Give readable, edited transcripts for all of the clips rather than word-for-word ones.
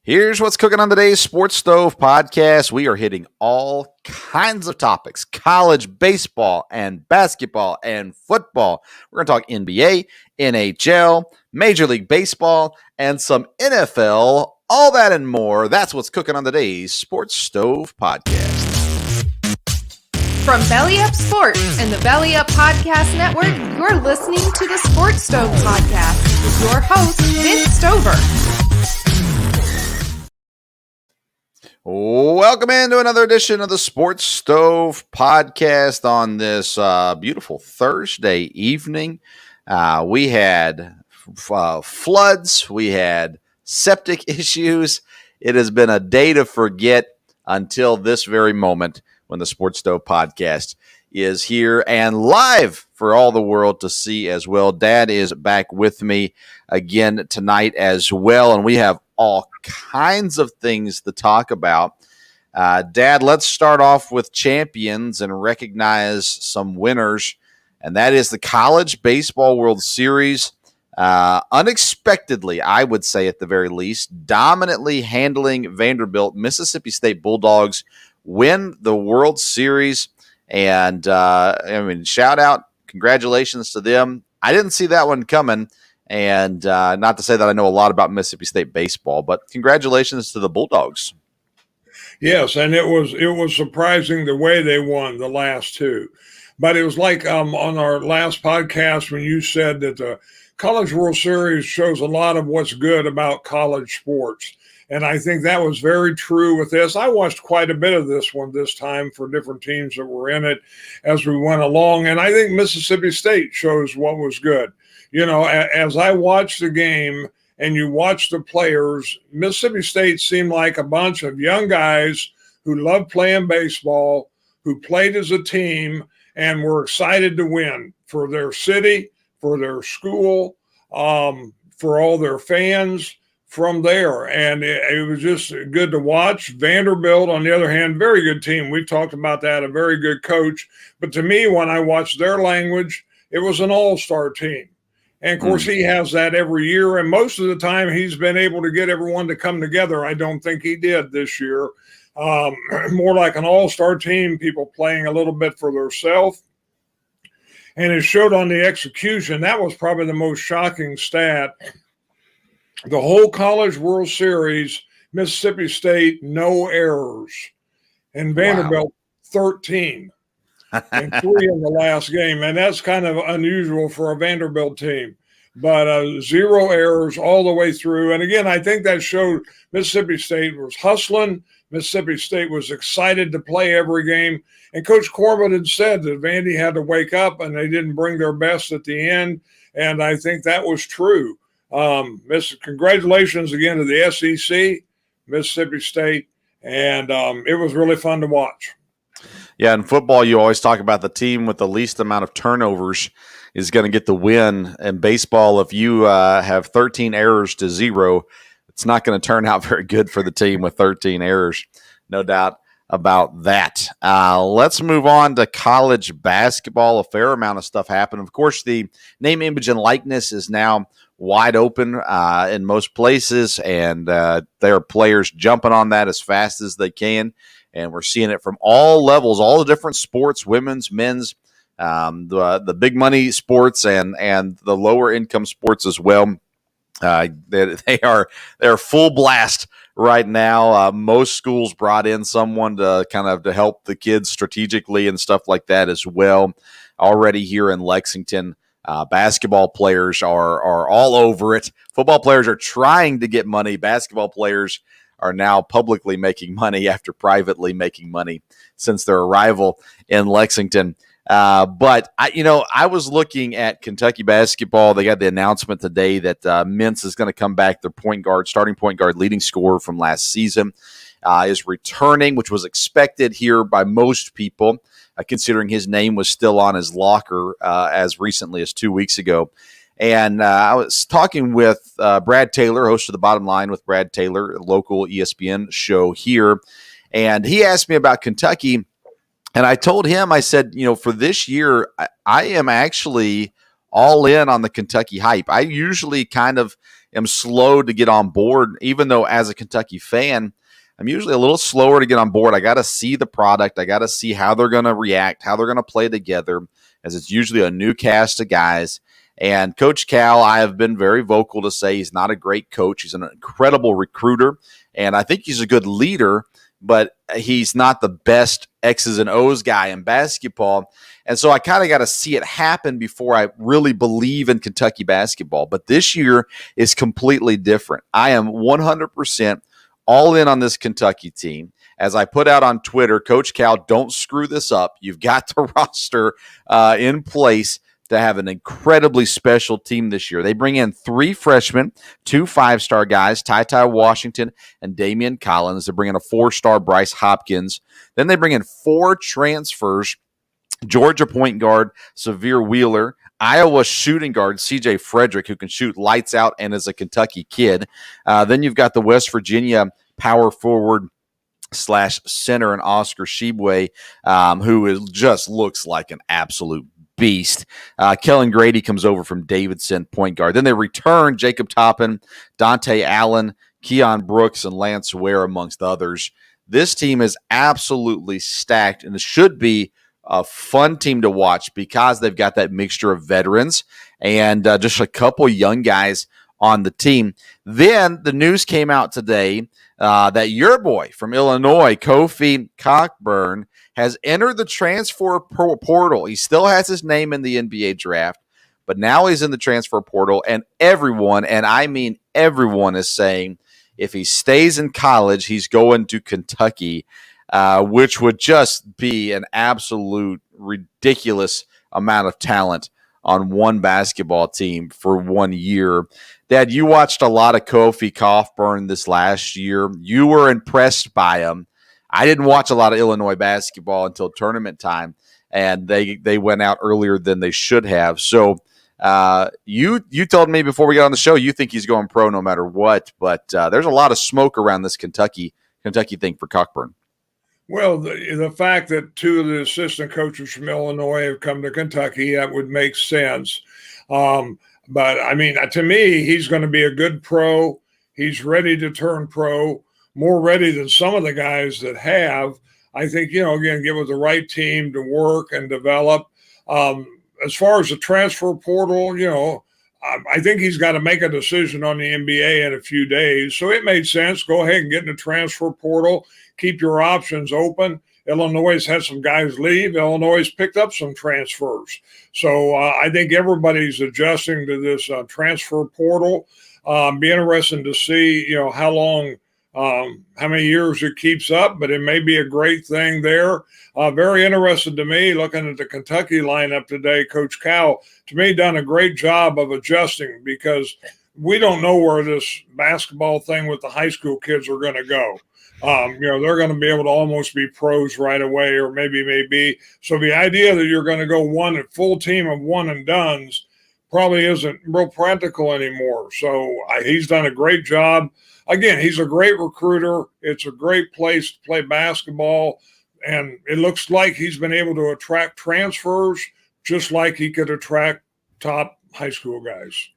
Here's what's cooking on today's Sports Stove podcast. We are hitting all kinds of topics: college baseball and basketball and football. We're going to talk NBA, NHL, Major League Baseball, and some NFL. All that and more. That's what's cooking on today's Sports Stove podcast. From Belly Up Sports and the Belly Up Podcast Network, you're listening to the Sports Stove Podcast with your host, Vince Stover. Welcome into another edition of the Sports Stove Podcast on this beautiful Thursday evening. We had floods. We had septic issues. It has been a day to forget until this very moment when the Sports Stove Podcast is here and live for all the world to see as well. Dad is back with me again tonight as well, and we have all kinds of things to talk about. Dad, let's start off with champions and recognize some winners, and that is the College Baseball World Series. Unexpectedly, I would say at the very least, dominantly handling Vanderbilt. Mississippi State Bulldogs win the World Series, and shout out, congratulations to them. I didn't see that one coming. And not to say that I know a lot about Mississippi State baseball, but congratulations to the Bulldogs. Yes, and it was surprising the way they won the last two. But it was like on our last podcast when you said that the College World Series shows a lot of what's good about college sports. And I think that was very true with this. I watched quite a bit of this one this time for different teams that were in it as we went along. And I think Mississippi State shows what was good. You know, as I watched the game and you watch the players, Mississippi State seemed like a bunch of young guys who loved playing baseball, who played as a team and were excited to win for their city, for their school, for all their fans from there. And it was just good to watch. Vanderbilt, on the other hand, very good team. We've talked about that, a very good coach. But to me, when I watched their language, it was an all-star team. And, of course, he has that every year. And most of the time he's been able to get everyone to come together. I don't think he did this year. More like an all-star team, people playing a little bit for themselves. And it showed on the execution. That was probably the most shocking stat. The whole College World Series, Mississippi State, no errors. And Vanderbilt, 13. And 3 in the last game. And that's kind of unusual for a Vanderbilt team. But 0 errors all the way through. And again, I think that showed Mississippi State was hustling. Mississippi State was excited to play every game. And Coach Corbin had said that Vandy had to wake up and they didn't bring their best at the end. And I think that was true. Congratulations again to the SEC, Mississippi State. And it was really fun to watch. Yeah, in football, you always talk about the team with the least amount of turnovers is going to get the win. In baseball, if you have 13 errors to 0, it's not going to turn out very good for the team with 13 errors. No doubt about that. Let's move on to college basketball. A fair amount of stuff happened. Of course, the name, image, and likeness is now wide open in most places, and there are players jumping on that as fast as they can. And we're seeing it from all levels, all the different sports, women's, men's, the big money sports and the lower income sports as well. They are full blast right now. Most schools brought in someone to to help the kids strategically and stuff like that as well. Already here in Lexington, basketball players are all over it. Football players are trying to get money. Basketball players are now publicly making money after privately making money since their arrival in Lexington. But I was looking at Kentucky basketball. They got the announcement today that Mintz is going to come back. Their starting point guard, leading scorer from last season, is returning, which was expected here by most people, considering his name was still on his locker as recently as 2 weeks ago. And I was talking with Brad Taylor, host of The Bottom Line with Brad Taylor, a local ESPN show here. And he asked me about Kentucky. And I told him, I said, for this year, I am actually all in on the Kentucky hype. I usually kind of am slow to get on board, even though as a Kentucky fan, I'm usually a little slower to get on board. I got to see the product. I got to see how they're going to react, how they're going to play together, as it's usually a new cast of guys. And Coach Cal, I have been very vocal to say he's not a great coach. He's an incredible recruiter, and I think he's a good leader, but he's not the best X's and O's guy in basketball. And so I kind of got to see it happen before I really believe in Kentucky basketball. But this year is completely different. I am 100% all in on this Kentucky team. As I put out on Twitter, Coach Cal, don't screw this up. You've got the roster in place to have an incredibly special team this year. They bring in 3 freshmen, 2 5-star guys, Ty Washington and Damian Collins. They bring in a 4-star Bryce Hopkins. Then they bring in 4 transfers, Georgia point guard Severe Wheeler, Iowa shooting guard CJ Frederick, who can shoot lights out and is a Kentucky kid. Then you've got the West Virginia power forward / center and Oscar Shibwe, who just looks like an absolute beast. Kellen Grady comes over from Davidson, point guard. Then they return Jacob Toppin, Dante Allen, Keon Brooks, and Lance Ware, amongst others. This team is absolutely stacked, and it should be a fun team to watch because they've got that mixture of veterans and just a couple young guys on the team. Then the news came out today that your boy from Illinois, Kofi Cockburn, has entered the transfer portal. He still has his name in the NBA draft, but now he's in the transfer portal, and everyone, and I mean everyone, is saying if he stays in college, he's going to Kentucky, which would just be an absolute ridiculous amount of talent on one basketball team for 1 year. Dad, you watched a lot of Kofi Cockburn this last year. You were impressed by him. I didn't watch a lot of Illinois basketball until tournament time, and they went out earlier than they should have. So you told me before we got on the show you think he's going pro no matter what, but there's a lot of smoke around this Kentucky thing for Cockburn. Well, the fact that 2 of the assistant coaches from Illinois have come to Kentucky, that would make sense. But, I mean, to me, he's going to be a good pro. He's ready to turn pro, more ready than some of the guys that have. I think, again, get with the right team to work and develop. As far as the transfer portal, I think he's got to make a decision on the NBA in a few days. So it made sense. Go ahead and get in the transfer portal. Keep your options open. Illinois has had some guys leave. Illinois has picked up some transfers. So I think everybody's adjusting to this transfer portal. Be interesting to see, how long, how many years it keeps up, but it may be a great thing there. Very interested to me, looking at the Kentucky lineup today, Coach Cal, to me, done a great job of adjusting because we don't know where this basketball thing with the high school kids are going to go. They're going to be able to almost be pros right away, or maybe. So the idea that you're going to go a full team of one and dones probably isn't real practical anymore. So he's done a great job. Again, he's a great recruiter. It's a great place to play basketball. And it looks like he's been able to attract transfers just like he could attract top high school guys.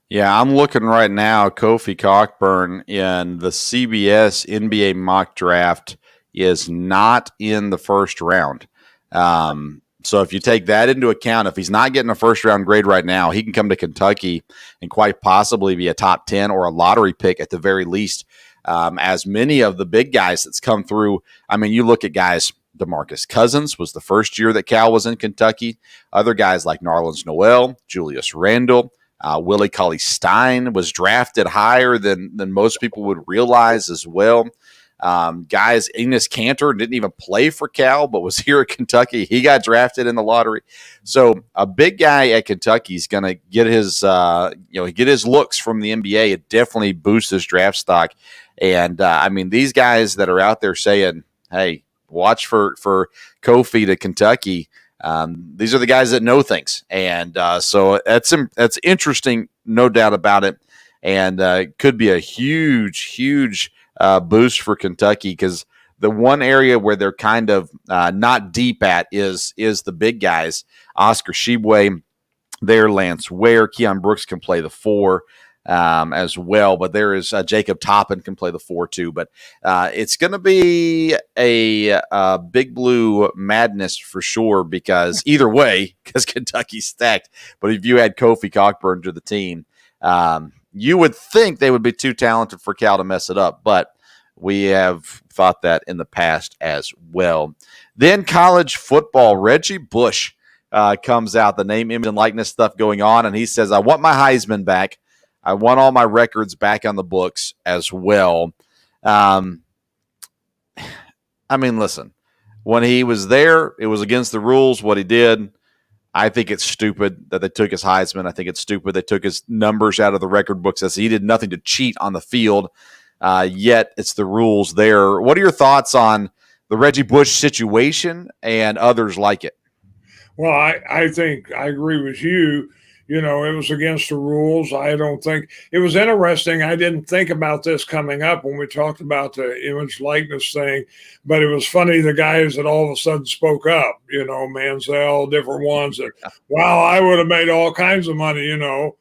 Yeah, I'm looking right now. Kofi Cockburn in the CBS NBA mock draft is not in the first round. So if you take that into account, if he's not getting a first-round grade right now, he can come to Kentucky and quite possibly be a top 10 or a lottery pick at the very least. As many of the big guys that's come through, I mean, you look at guys, DeMarcus Cousins was the first year that Cal was in Kentucky. Other guys like Narlens Noel, Julius Randle, Willie Cauley-Stein was drafted higher than most people would realize as well. Guys, Enes Kanter didn't even play for Cal, but was here at Kentucky. He got drafted in the lottery. So a big guy at Kentucky is going to get his, get his looks from the NBA. It definitely boosts his draft stock. And I mean, these guys that are out there saying, "Hey, watch for Kofi to Kentucky." These are the guys that know things, and so that's interesting, no doubt about it. And it could be a huge boost for Kentucky because the one area where they're kind of not deep at is the big guys. Oscar Shibwe, there, Lance Ware, Keon Brooks can play the 4. as well. But there is Jacob Toppin can play the 4 too. But it's going to be a Big Blue madness for sure, because either way, because Kentucky's stacked. But if you add Kofi Cockburn to the team, you would think they would be too talented for Cal to mess it up. But we have thought that in the past as well. Then college football, Reggie Bush comes out, the name, image, and likeness stuff going on, and he says, I want my Heisman back. I want all my records back on the books as well. I mean, listen, when he was there, it was against the rules what he did. I think it's stupid that they took his Heisman. I think it's stupid they took his numbers out of the record books, as he did nothing to cheat on the field. Yet it's the rules there. What are your thoughts on the Reggie Bush situation and others like it? Well, I think I agree with you. You know, it was against the rules. I don't think it was interesting. I didn't think about this coming up when we talked about the image likeness thing, but it was funny, the guys that all of a sudden spoke up, you know, Manziel, different ones that, wow, I would have made all kinds of money, you know.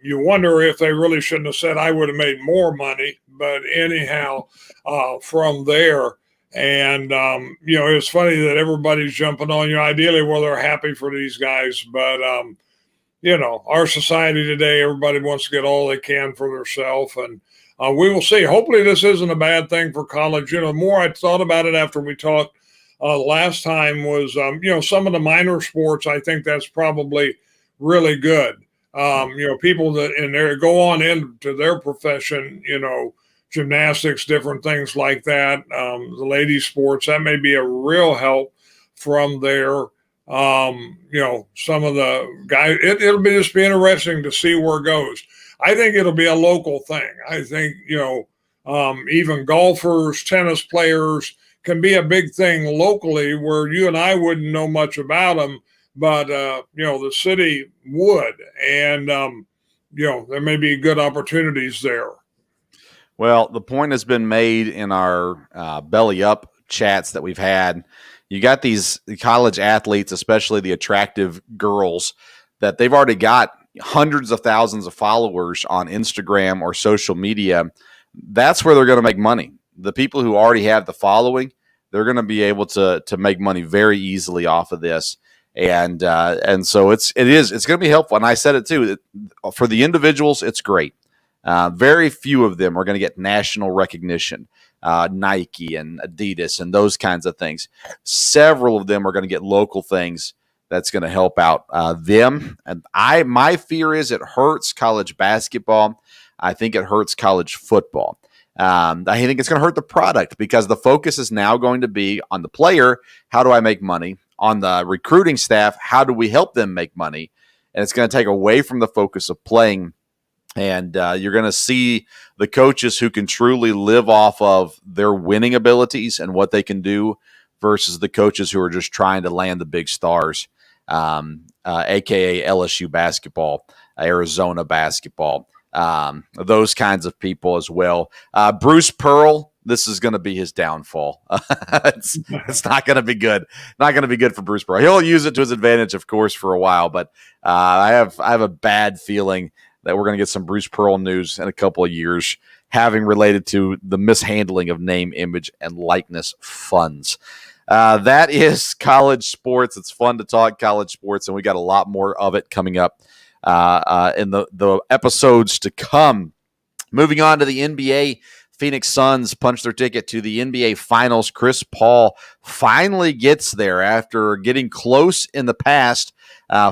You wonder if they really shouldn't have said I would have made more money. But anyhow, from there, and, you know, it's funny that everybody's jumping on you. Ideally, well, they're happy for these guys, but, you know, our society today, everybody wants to get all they can for themselves, and we will see. Hopefully this isn't a bad thing for college. You know, the more I thought about it after we talked last time was, you know, some of the minor sports, I think that's probably really good. You know, people that in there go on into their profession, you know, gymnastics, different things like that, the ladies' sports, that may be a real help from there. You know, some of the guys, it'll be just be interesting to see where it goes. I think it'll be a local thing. I think, you know, even golfers, tennis players can be a big thing locally where you and I wouldn't know much about them, but, you know, the city would. And, you know, there may be good opportunities there. Well, the point has been made in our belly up chats that we've had. You got these college athletes, especially the attractive girls, that they've already got hundreds of thousands of followers on Instagram or social media. That's where they're going to make money. The people who already have the following, they're going to be able to make money very easily off of this. And so it's going to be helpful. And I said it too, for the individuals, it's great. Very few of them are going to get national recognition. Nike and Adidas and those kinds of things. Several of them are going to get local things that's going to help out them. And my fear is it hurts college basketball. I think it hurts college football. I think it's going to hurt the product, because the focus is now going to be on the player. How do I make money? On the recruiting staff, how do we help them make money? And it's going to take away from the focus of playing. And you're going to see the coaches who can truly live off of their winning abilities and what they can do versus the coaches who are just trying to land the big stars, a.k.a. LSU basketball, Arizona basketball, those kinds of people as well. Bruce Pearl, this is going to be his downfall. It's not going to be good. Not going to be good for Bruce Pearl. He'll use it to his advantage, of course, for a while, but I have a bad feeling that we're going to get some Bruce Pearl news in a couple of years, having related to the mishandling of name, image, and likeness funds. That is college sports. It's fun to talk college sports, and we got a lot more of it coming up in the episodes to come. Moving on to the NBA, Phoenix Suns punch their ticket to the NBA Finals. Chris Paul finally gets there after getting close in the past.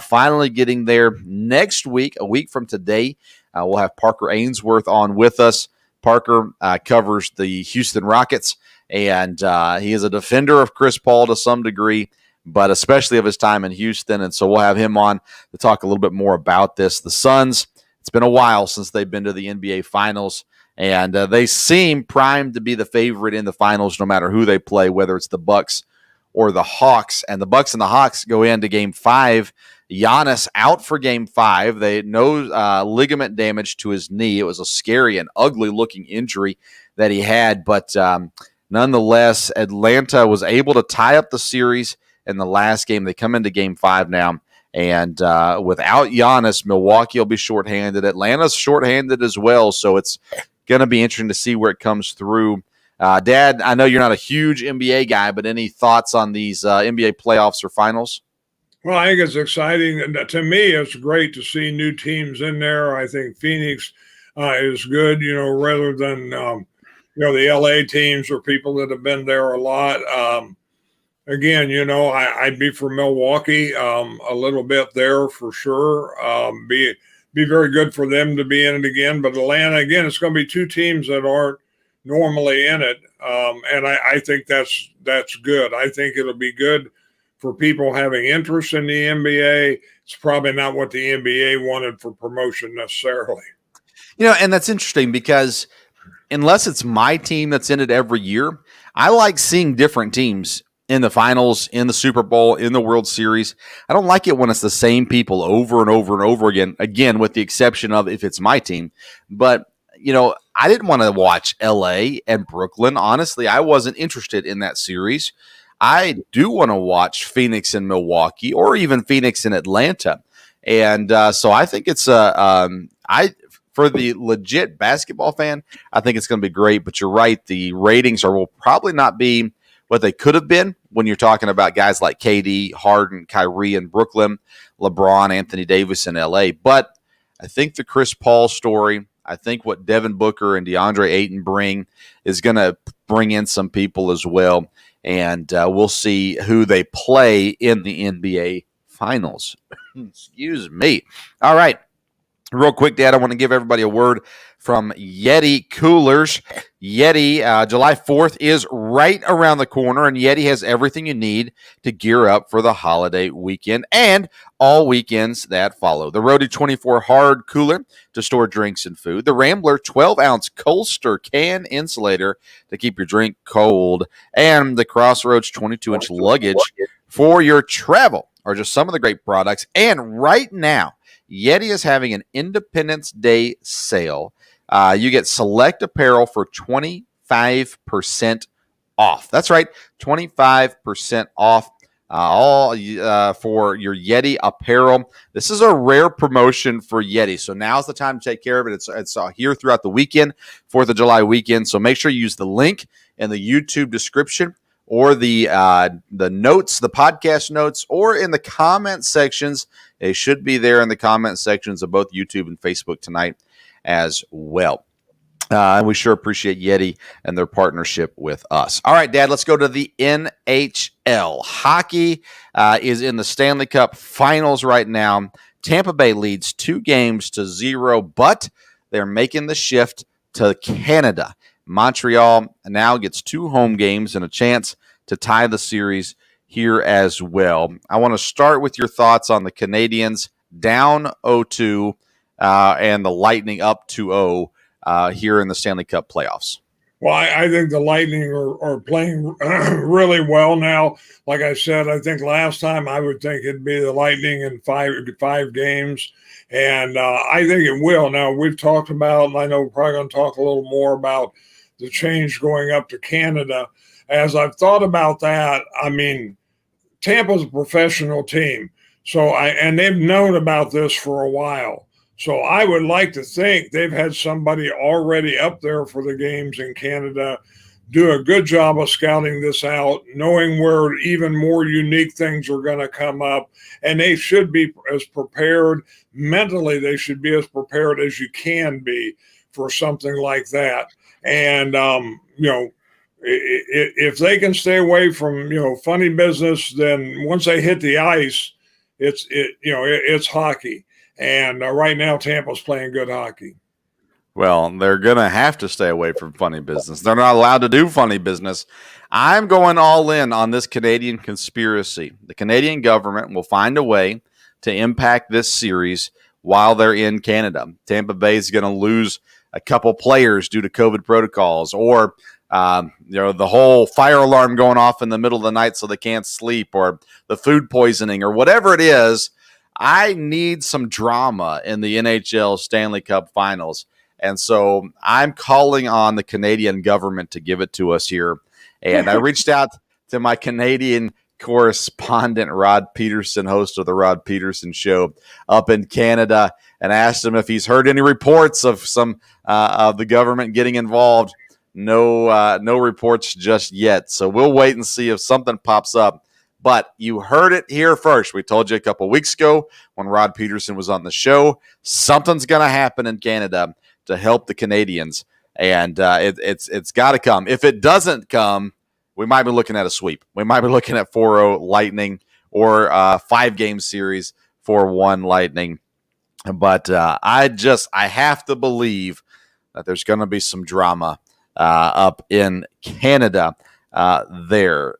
Finally getting there next week, a week from today. We'll have Parker Ainsworth on with us. Parker covers the Houston Rockets, and he is a defender of Chris Paul to some degree, but especially of his time in Houston. And so we'll have him on to talk a little bit more about this. The Suns, it's been a while since they've been to the NBA Finals, and they seem primed to be the favorite in the finals no matter who they play, whether it's the Bucks or the Hawks. And the Bucks and the Hawks go into Game 5. Giannis out for Game 5. They no ligament damage to his knee. It was a scary and ugly-looking injury that he had, but nonetheless, Atlanta was able to tie up the series in the last game. They come into Game 5 now, And without Giannis, Milwaukee will be shorthanded. Atlanta's shorthanded as well. So it's going to be interesting to see where it comes through. Dad, I know you're not a huge NBA guy, but any thoughts on these NBA playoffs or finals? Well, I think it's exciting. And to me, it's great to see new teams in there. I think Phoenix is good, rather than, the LA teams or people that have been there a lot. Again, I'd be for Milwaukee a little bit there for sure. Be very good for them to be in it again. But Atlanta, again, it's going to be two teams that aren't normally in it, and I think that's good. I think it'll be good for people having interest in the NBA. It's probably not what the NBA wanted for promotion necessarily. And that's interesting because unless it's my team that's in it every year, I like seeing different teams in the finals, in the Super Bowl, in the World Series. I don't like it when it's the same people over and over and over again, with the exception of if it's my team. But, I didn't want to watch LA and Brooklyn. Honestly, I wasn't interested in that series. I do want to watch Phoenix and Milwaukee, or even Phoenix and Atlanta. And so I think it's for the legit basketball fan, I think it's going to be great. But you're right, the ratings will probably not be what they could have been when you're talking about guys like KD, Harden, Kyrie in Brooklyn, LeBron, Anthony Davis in LA. But I think the Chris Paul story, I think what Devin Booker and DeAndre Ayton bring is going to bring in some people as well. And we'll see who they play in the NBA Finals. Excuse me. All right. Real quick, Dad, I want to give everybody a word from Yeti Coolers. Yeti, July 4th is right around the corner, and Yeti has everything you need to gear up for the holiday weekend and all weekends that follow. The Roadie 24 hard cooler to store drinks and food. The Rambler 12-ounce Colster can insulator to keep your drink cold. And the Crossroads 22-inch luggage for your travel are just some of the great products. And right now, Yeti is having an Independence Day sale. You get select apparel for 25% off. That's right, 25% off all for your Yeti apparel. This is a rare promotion for Yeti, so now's the time to take care of it. It's here throughout the weekend, 4th of July weekend, so make sure you use the link in the YouTube description or the notes, the podcast notes, or in the comment sections. They should be there in the comment sections of both YouTube and Facebook tonight as well. And we sure appreciate Yeti and their partnership with us. All right, Dad, let's go to the NHL. Hockey is in the Stanley Cup Finals right now. Tampa Bay leads 2-0, but they're making the shift to Canada. Montreal now gets 2 home games and a chance to tie the series here as well. I want to start with your thoughts on the Canadiens down 0-2 and the Lightning up 2-0 here in the Stanley Cup playoffs. Well, I think the Lightning are playing really well now. Like I said, I think last time I would think it'd be the Lightning in five games. And I think it will. Now, we've talked about, and I know we're probably going to talk a little more about the change going up to Canada. As I've thought about that, I mean, Tampa's a professional team. And they've known about this for a while. So I would like to think they've had somebody already up there for the games in Canada do a good job of scouting this out, knowing where even more unique things are going to come up. And they should be as prepared mentally. They should be as prepared as you can be for something like that. And, if they can stay away from, funny business, then once they hit the ice, it's hockey. And right now, Tampa's playing good hockey. Well, they're going to have to stay away from funny business. They're not allowed to do funny business. I'm going all in on this Canadian conspiracy. The Canadian government will find a way to impact this series while they're in Canada. Tampa Bay is going to lose a couple players due to COVID protocols, or the whole fire alarm going off in the middle of the night so they can't sleep, or the food poisoning, or whatever it is. I need some drama in the NHL Stanley Cup Finals. And so I'm calling on the Canadian government to give it to us here. And I reached out to my Canadian correspondent Rod Peterson, host of the Rod Peterson Show, up in Canada, and asked him if he's heard any reports of some of the government getting involved. No reports just yet. So we'll wait and see if something pops up. But you heard it here first. We told you a couple weeks ago when Rod Peterson was on the show, something's going to happen in Canada to help the Canadians, and it's got to come. If it doesn't come, we might be looking at a sweep. We might be looking at 4-0 Lightning or a 5-game series 4-1 Lightning. But I have to believe that there's going to be some drama up in Canada there.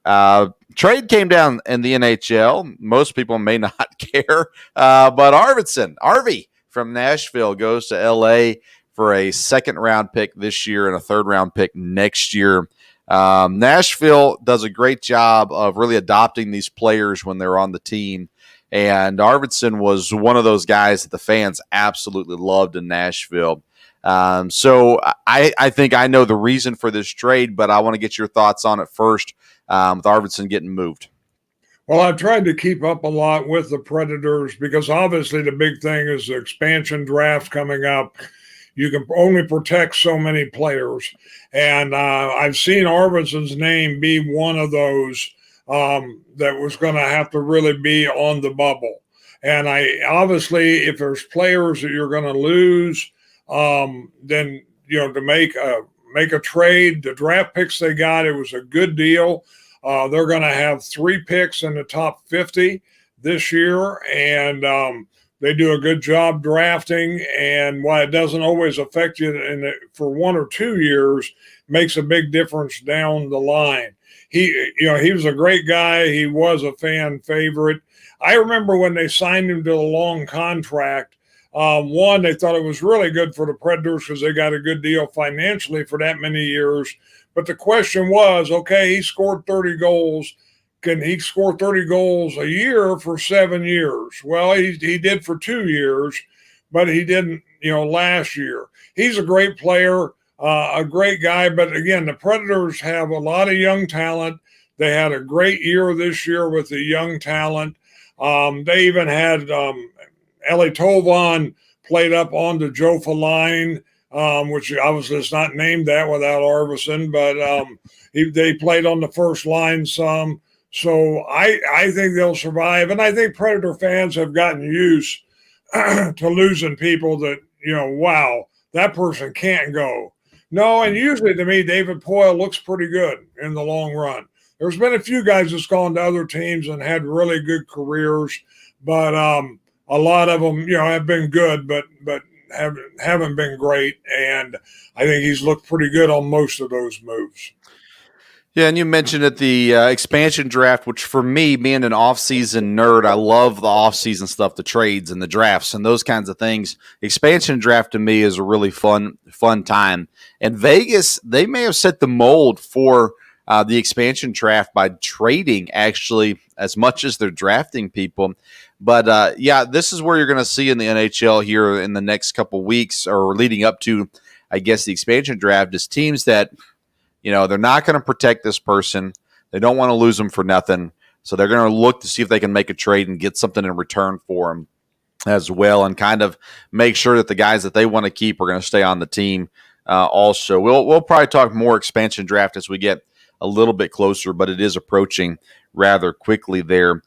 Trade came down in the NHL. Most people may not care, but Arvy from Nashville goes to L.A. for a second-round pick this year and a third-round pick next year. Nashville does a great job of really adopting these players when they're on the team, and Arvidsson was one of those guys that the fans absolutely loved in Nashville. So I think I know the reason for this trade, but I want to get your thoughts on it first with Arvidsson getting moved. Well, I've tried to keep up a lot with the Predators because obviously the big thing is the expansion draft coming up. You can only protect so many players. And I've seen Arvidsson's name be one of those that was going to have to really be on the bubble. And obviously, if there's players that you're going to lose, then, to make a trade, the draft picks they got, it was a good deal. They're going to have 3 picks in the top 50 this year. And, they do a good job drafting, and while it doesn't always affect you for 1 or 2 years, makes a big difference down the line. He was a great guy. He was a fan favorite. I remember when they signed him to a long contract. One, they thought it was really good for the Predators because they got a good deal financially for that many years. But the question was, okay, he scored 30 goals. Can he score 30 goals a year for 7 years? Well, he did for 2 years, but he didn't, last year. He's a great player, a great guy. But again, the Predators have a lot of young talent. They had a great year this year with the young talent. They even had Eli Tovan played up on the Jofa line, which obviously is not named that without Arvidsson, but they played on the first line some. So I think they'll survive. And I think Predator fans have gotten used to losing people that, wow, that person can't go. No, and usually to me, David Poile looks pretty good in the long run. There's been a few guys that's gone to other teams and had really good careers, but a lot of them, have been good, but haven't been great. And I think he's looked pretty good on most of those moves. Yeah, and you mentioned at the expansion draft, which for me, being an off-season nerd, I love the off-season stuff, the trades and the drafts and those kinds of things. Expansion draft to me is a really fun time. And Vegas, they may have set the mold for the expansion draft by trading actually as much as they're drafting people. But this is where you're going to see in the NHL here in the next couple weeks or leading up to, I guess, the expansion draft is teams that – they're not going to protect this person. They don't want to lose them for nothing. So they're going to look to see if they can make a trade and get something in return for them as well and kind of make sure that the guys that they want to keep are going to stay on the team also. We'll probably talk more expansion draft as we get a little bit closer, but it is approaching rather quickly there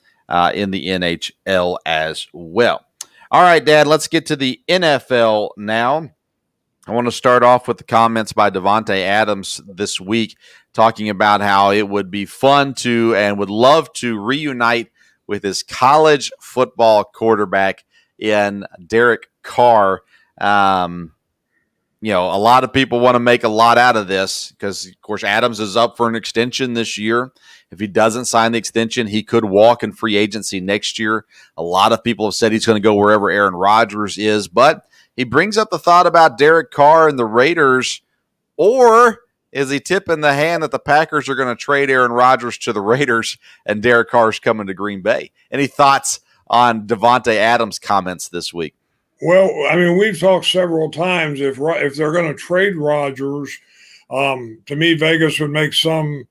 in the NHL as well. All right, Dad, let's get to the NFL now. I want to start off with the comments by Davante Adams this week, talking about how it would be fun to and would love to reunite with his college football quarterback in Derek Carr. A lot of people want to make a lot out of this because, of course, Adams is up for an extension this year. If he doesn't sign the extension, he could walk in free agency next year. A lot of people have said he's going to go wherever Aaron Rodgers is, but he brings up the thought about Derek Carr and the Raiders, or is he tipping the hand that the Packers are going to trade Aaron Rodgers to the Raiders and Derek Carr's coming to Green Bay? Any thoughts on Davante Adams' comments this week? Well, I mean, we've talked several times if they're going to trade Rodgers, to me, Vegas would make some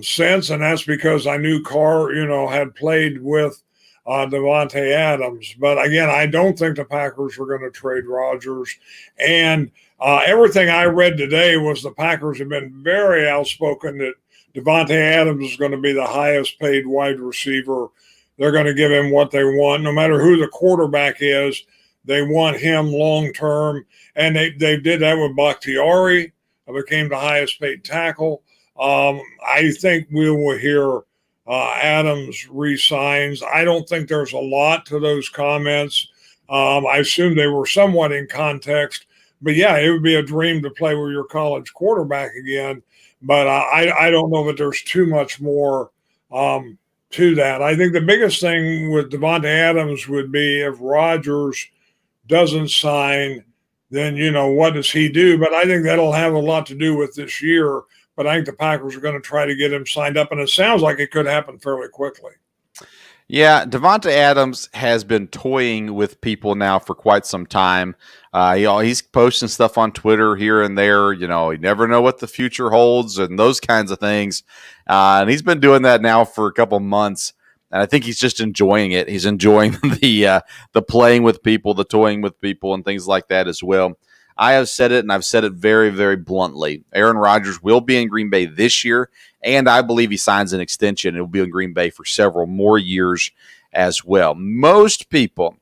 since, and that's because I knew Carr, had played with Davante Adams. But again, I don't think the Packers are going to trade Rodgers. And everything I read today was the Packers have been very outspoken that Davante Adams is going to be the highest paid wide receiver. They're going to give him what they want, no matter who the quarterback is. They want him long term, and they did that with Bakhtiari. Became the highest paid tackle. I think we will hear Adams resigns. I don't think there's a lot to those comments. I assume they were somewhat in context, but yeah, it would be a dream to play with your college quarterback again. But I don't know that there's too much more to that. I think the biggest thing with Davante Adams would be if Rodgers doesn't sign, then, what does he do? But I think that'll have a lot to do with this year. But I think the Packers are going to try to get him signed up, and it sounds like it could happen fairly quickly. Yeah, Davante Adams has been toying with people now for quite some time. He's posting stuff on Twitter here and there. You never know what the future holds and those kinds of things. And he's been doing that now for a couple months. And I think he's just enjoying it. He's enjoying the playing with people, the toying with people, and things like that as well. I have said it, and I've said it very, very bluntly. Aaron Rodgers will be in Green Bay this year, and I believe he signs an extension and will be in Green Bay for several more years as well. Most people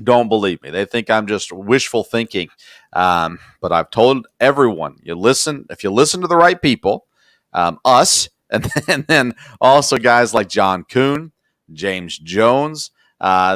don't believe me. They think I'm just wishful thinking. But I've told everyone, if you listen to the right people, us, and then also guys like John Kuhn, James Jones,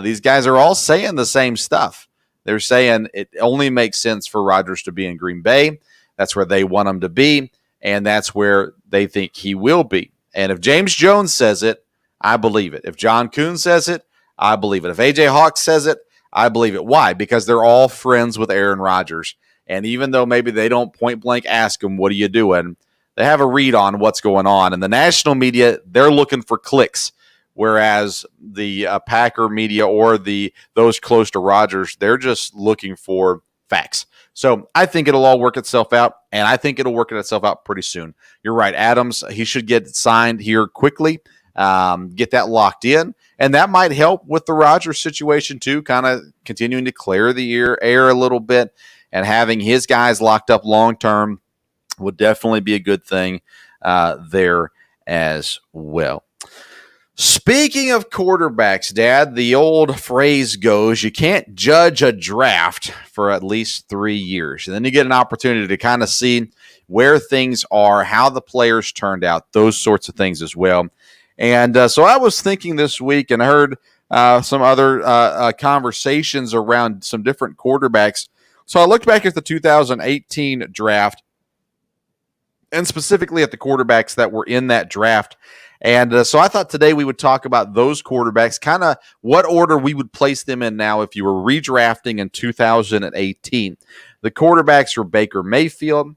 these guys are all saying the same stuff. They're saying it only makes sense for Rodgers to be in Green Bay. That's where they want him to be, and that's where they think he will be. And if James Jones says it, I believe it. If John Kuhn says it, I believe it. If A.J. Hawk says it, I believe it. Why? Because they're all friends with Aaron Rodgers. And even though maybe they don't point blank ask him, what are you doing? They have a read on what's going on. And the national media, they're looking for clicks. Whereas the Packer media or those close to Rodgers, they're just looking for facts. So I think it'll all work itself out, and I think it'll work itself out pretty soon. You're right, Adams, he should get signed here quickly, get that locked in, and that might help with the Rodgers situation too, kind of continuing to clear the air a little bit, and having his guys locked up long-term would definitely be a good thing there as well. Speaking of quarterbacks, Dad, the old phrase goes, you can't judge a draft for at least 3 years. And then you get an opportunity to kind of see where things are, how the players turned out, those sorts of things as well. And so I was thinking this week and heard some other conversations around some different quarterbacks. So I looked back at the 2018 draft and specifically at the quarterbacks that were in that draft. And so I thought today we would talk about those quarterbacks, kind of what order we would place them in now if you were redrafting in 2018. The quarterbacks were Baker Mayfield,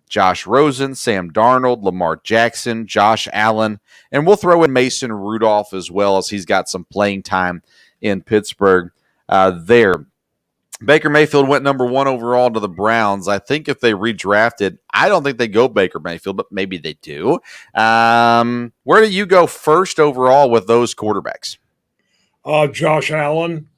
Josh Rosen, Sam Darnold, Lamar Jackson, Josh Allen, and we'll throw in Mason Rudolph as well, as he's got some playing time in Pittsburgh there. Baker Mayfield went number 1 overall to the Browns. I think if they redrafted, I don't think they go Baker Mayfield, but maybe they do. Where do you go first overall with those quarterbacks? Josh Allen.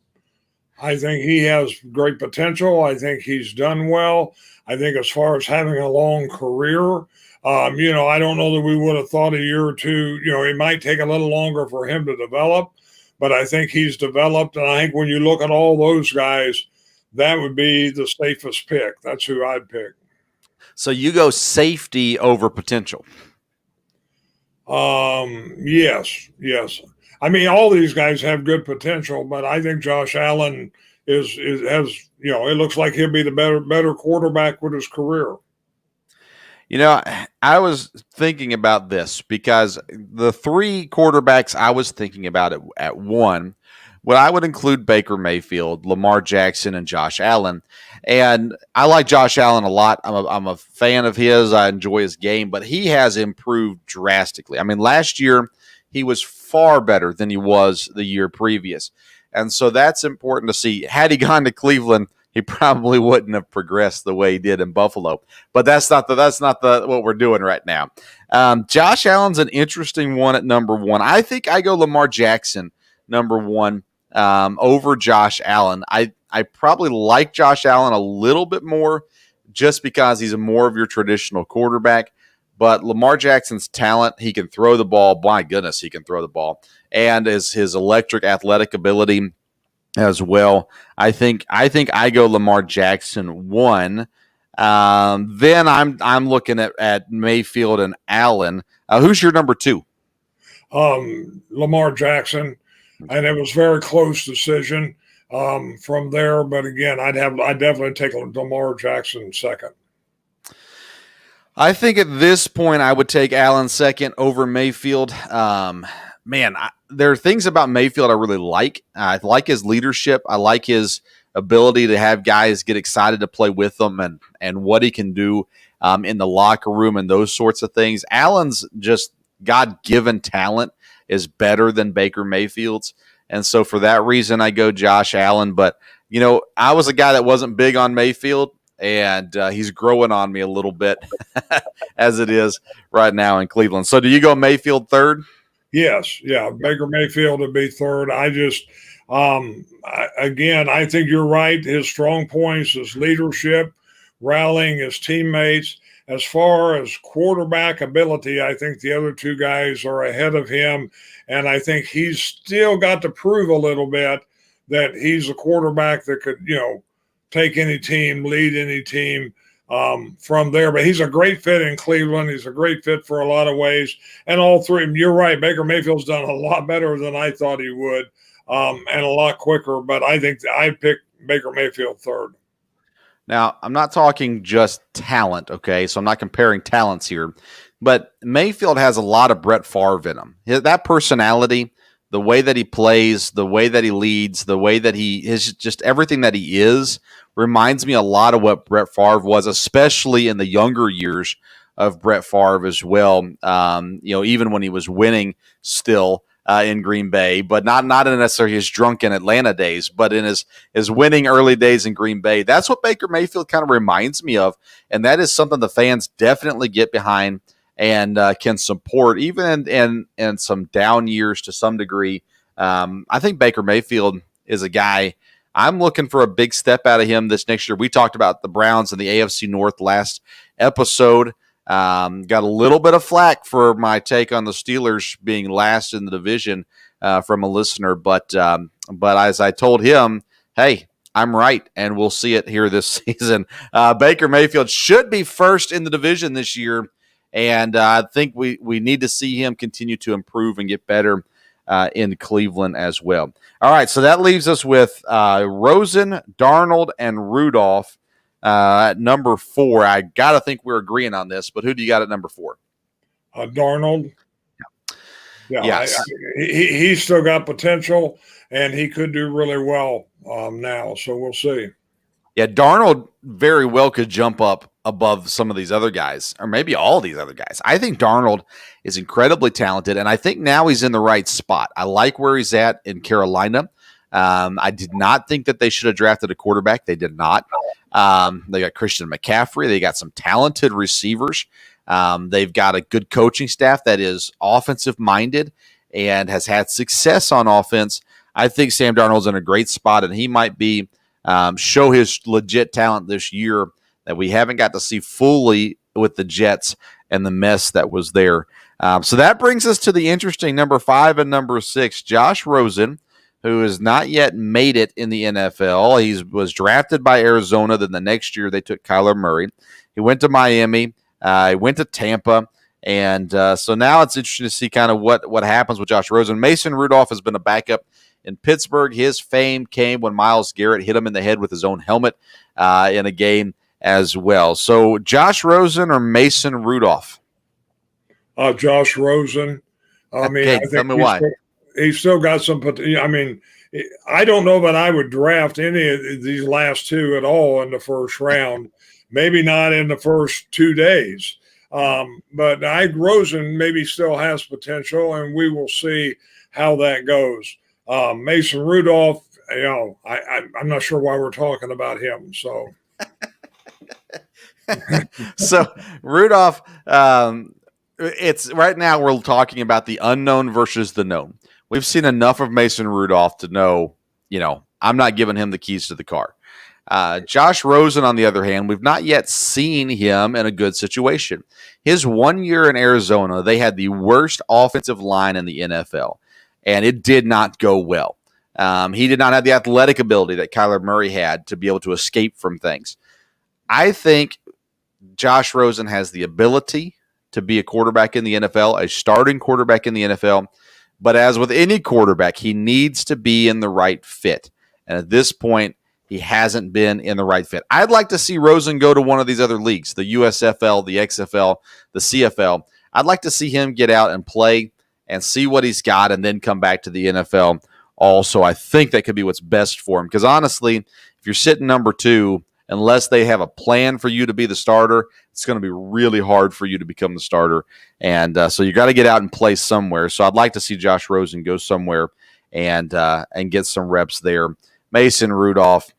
I think he has great potential. I think he's done well. I think as far as having a long career, I don't know that we would have thought a year or two, it might take a little longer for him to develop, but I think he's developed. And I think when you look at all those guys, that would be the safest pick. That's who I'd pick. So you go safety over potential. Yes. I mean, all these guys have good potential, but I think Josh Allen has it looks like he'll be the better quarterback with his career. I was thinking about this because the 3 quarterbacks I was thinking about at one, well, I would include Baker Mayfield, Lamar Jackson, and Josh Allen. And I like Josh Allen a lot. I'm a fan of his. I enjoy his game, but he has improved drastically. I mean, last year he was far better than he was the year previous. And so that's important to see. Had he gone to Cleveland, he probably wouldn't have progressed the way he did in Buffalo. But that's not what we're doing right now. Josh Allen's an interesting one at number one. I think I go Lamar Jackson number one over Josh Allen. I probably like Josh Allen a little bit more just because he's more of your traditional quarterback. But Lamar Jackson's talent, he can throw the ball. My goodness, he can throw the ball. And his electric athletic ability as well. I think I go Lamar Jackson one. Then I'm looking at Mayfield and Allen. Who's your number two? Lamar Jackson, and it was a very close decision from there. But again, I'd definitely take Lamar Jackson second. I think at this point I would take Allen second over Mayfield. There are things about Mayfield I really like. I like his leadership. I like his ability to have guys get excited to play with him and what he can do in the locker room and those sorts of things. Allen's just God-given talent is better than Baker Mayfield's. And so for that reason, I go Josh Allen. But, I was a guy that wasn't big on Mayfield, and he's growing on me a little bit as it is right now in Cleveland. So do you go Mayfield third? Yes. Yeah. Baker Mayfield would be third. I just, I think you're right. His strong points is leadership, rallying his teammates. As far as quarterback ability, I think the other two guys are ahead of him. And I think he's still got to prove a little bit that he's a quarterback that could, take any team, lead any team from there. But he's a great fit in Cleveland. He's a great fit for a lot of ways. And all three, you're right, Baker Mayfield's done a lot better than I thought he would and a lot quicker. But I think I picked Baker Mayfield third. Now, I'm not talking just talent, okay? So I'm not comparing talents here. But Mayfield has a lot of Brett Favre in him. That personality, the way that he plays, the way that he leads, the way that he is, just everything that he is, reminds me a lot of what Brett Favre was, especially in the younger years of Brett Favre as well. Even when he was winning still in Green Bay, but not in necessarily his drunken Atlanta days, but in his winning early days in Green Bay. That's what Baker Mayfield kind of reminds me of, and that is something the fans definitely get behind and can support, even in some down years to some degree. I think Baker Mayfield is a guy. I'm looking for a big step out of him this next year. We talked about the Browns and the AFC North last episode. Got a little bit of flack for my take on the Steelers being last in the division from a listener, but as I told him, hey, I'm right, and we'll see it here this season. Baker Mayfield should be first in the division this year, and I think we need to see him continue to improve and get better in Cleveland as well. All right, so that leaves us with Rosen, Darnold, and Rudolph at number 4. I got to think we're agreeing on this, but who do you got at number 4? Darnold. Yeah, yes. He's still got potential, and he could do really well now, so we'll see. Yeah, Darnold very well could jump up above some of these other guys, or maybe all these other guys. I think Darnold is incredibly talented, and I think now he's in the right spot. I like where he's at in Carolina. I did not think that they should have drafted a quarterback. They did not. They got Christian McCaffrey. They got some talented receivers. They've got a good coaching staff that is offensive-minded and has had success on offense. I think Sam Darnold's in a great spot, and he might be show his legit talent this year that we haven't got to see fully with the Jets and the mess that was there. So that brings us to the interesting number 5 and number 6, Josh Rosen, who has not yet made it in the NFL. He was drafted by Arizona. Then the next year they took Kyler Murray. He went to Miami. He went to Tampa. And so now it's interesting to see kind of what happens with Josh Rosen. Mason Rudolph has been a backup in Pittsburgh. His fame came when Myles Garrett hit him in the head with his own helmet in a game as well. So Josh Rosen or Mason Rudolph? Josh Rosen. I think tell me why. He's still got some. I mean, I don't know that I would draft any of these last two at all in the first round. Maybe not in the first 2 days. But Rosen maybe still has potential, and we will see how that goes. Mason Rudolph I'm not sure why we're talking about him. So, so Rudolph, it's right now we're talking about the unknown versus the known. We've seen enough of Mason Rudolph to know, I'm not giving him the keys to the car. Josh Rosen, on the other hand, we've not yet seen him in a good situation. His 1 year in Arizona, they had the worst offensive line in the NFL, and it did not go well. He did not have the athletic ability that Kyler Murray had to be able to escape from things. I think Josh Rosen has the ability to be a quarterback in the NFL, a starting quarterback in the NFL. But as with any quarterback, he needs to be in the right fit. And at this point, he hasn't been in the right fit. I'd like to see Rosen go to one of these other leagues, the USFL, the XFL, the CFL. I'd like to see him get out and play and see what he's got and then come back to the NFL. Also, I think that could be what's best for him. Because honestly, if you're sitting number 2, unless they have a plan for you to be the starter, it's going to be really hard for you to become the starter. And so you got to get out and play somewhere. So I'd like to see Josh Rosen go somewhere and get some reps there. Mason Rudolph,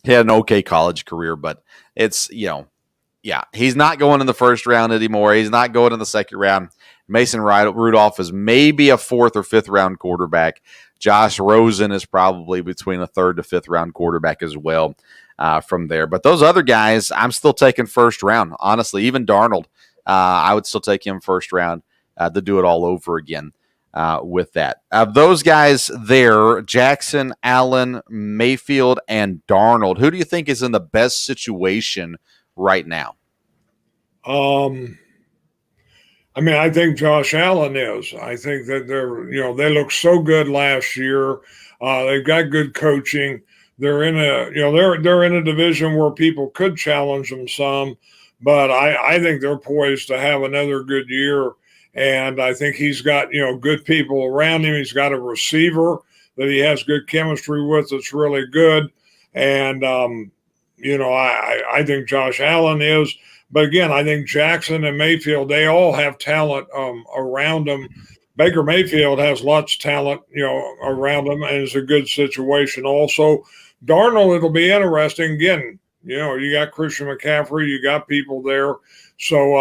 he had an okay college career, but it's, he's not going in the first round anymore. He's not going in the second round. Mason Rudolph is maybe a 4th or 5th round quarterback. Josh Rosen is probably between a 3rd to 5th round quarterback as well from there. But those other guys, I'm still taking first round. Honestly, even Darnold, I would still take him first round to do it all over again. With that. Those guys there, Jackson, Allen, Mayfield, and Darnold, who do you think is in the best situation right now? I think Josh Allen is. I think that they look so good last year. They've got good coaching. They're in they're in a division where people could challenge them some, but I think they're poised to have another good year. And I think he's got, good people around him. He's got a receiver that he has good chemistry with that's really good. And, I think Josh Allen is. But again, I think Jackson and Mayfield, they all have talent around them. Baker Mayfield has lots of talent, around him, and it's a good situation also. Darnold, it'll be interesting. Again, you got Christian McCaffrey, you got people there. So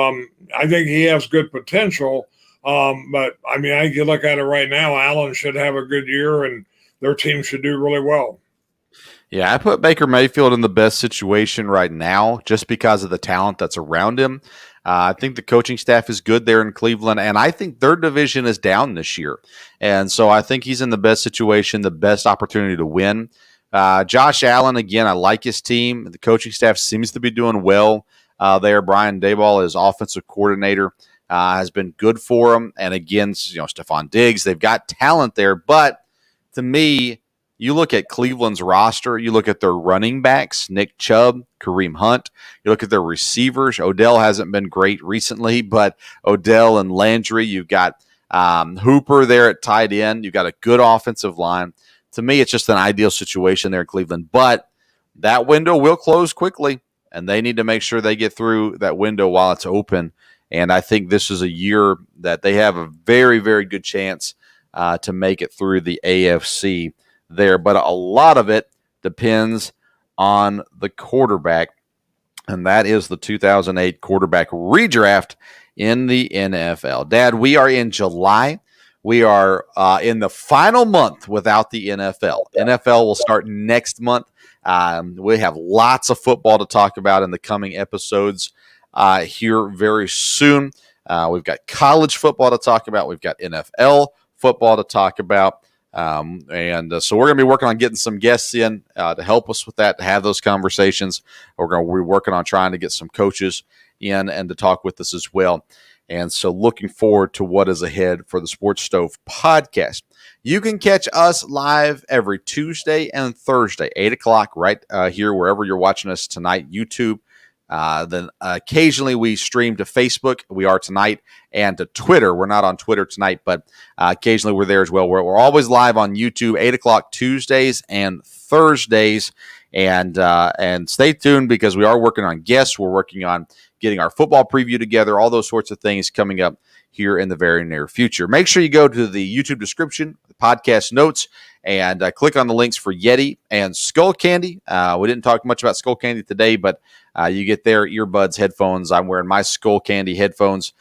I think he has good potential. But I can look at it right now. Allen should have a good year, and their team should do really well. Yeah, I put Baker Mayfield in the best situation right now just because of the talent that's around him. I think the coaching staff is good there in Cleveland, and I think their division is down this year. And so I think he's in the best situation, the best opportunity to win. Josh Allen, again, I like his team. The coaching staff seems to be doing well there. Brian Daboll, as offensive coordinator, has been good for him. And again, Stephon Diggs, they've got talent there. But to me, you look at Cleveland's roster, you look at their running backs, Nick Chubb, Kareem Hunt. You look at their receivers. Odell hasn't been great recently, but Odell and Landry, you've got Hooper there at tight end. You've got a good offensive line. To me, it's just an ideal situation there in Cleveland. But that window will close quickly, and they need to make sure they get through that window while it's open. And I think this is a year that they have a very, very good chance to make it through the AFC there. But a lot of it depends on the quarterback, and that is the 2008 quarterback redraft in the NFL. Dad, we are in July. We are in the final month without the NFL. NFL will start next month. We have lots of football to talk about in the coming episodes here very soon. We've got college football to talk about. We've got NFL football to talk about. So we're going to be working on getting some guests in to help us with that, to have those conversations. We're going to be working on trying to get some coaches in and to talk with us as well. And so looking forward to what is ahead for the Sports Stove podcast. You can catch us live every Tuesday and Thursday, 8 o'clock, right here, wherever you're watching us tonight, YouTube. Then occasionally we stream to Facebook. We are tonight, and to Twitter. We're not on Twitter tonight, but occasionally we're there as well. We're always live on YouTube, 8 o'clock Tuesdays and Thursdays. And stay tuned because we are working on guests. We're working on getting our football preview together, all those sorts of things coming up here in the very near future. Make sure you go to the YouTube description, the podcast notes, and click on the links for Yeti and Skull Candy. We didn't talk much about Skull Candy today, but you get their earbuds, headphones. I'm wearing my Skull Candy headphones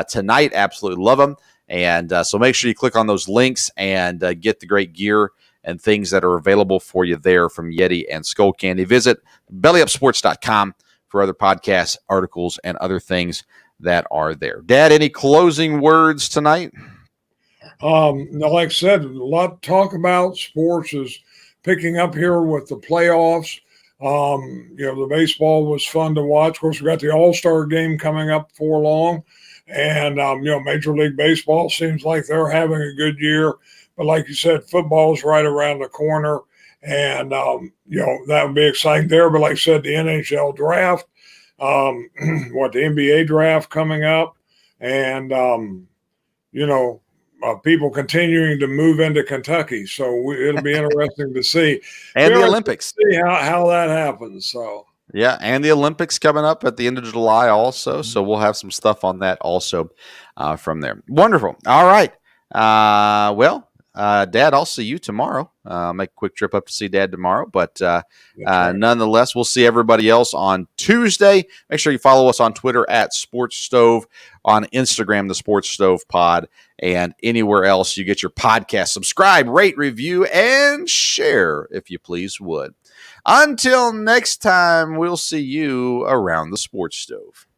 tonight. Absolutely love them. And so make sure you click on those links and get the great gear and things that are available for you there from Yeti and Skull Candy. Visit bellyupsports.com for other podcasts, articles, and other things that are there. Dad, any closing words tonight? Like I said, a lot to talk about. Sports is picking up here with the playoffs. The baseball was fun to watch. Of course, we got the All-Star game coming up before long. And, Major League Baseball seems like they're having a good year. But like you said, football is right around the corner. And, that would be exciting there. But like I said, the NHL draft, the NBA draft coming up. And, people continuing to move into Kentucky. So it'll be interesting to see. And the Olympics. See how that happens. So. Yeah, and the Olympics coming up at the end of July also. So we'll have some stuff on that also from there. Wonderful. All right. Dad, I'll see you tomorrow. Make a quick trip up to see Dad tomorrow. But nonetheless, we'll see everybody else on Tuesday. Make sure you follow us on Twitter at Sports Stove, on Instagram, the Sports Stove Pod, and anywhere else you get your podcast. Subscribe, rate, review, and share if you please would. Until next time, we'll see you around the Sports Stove.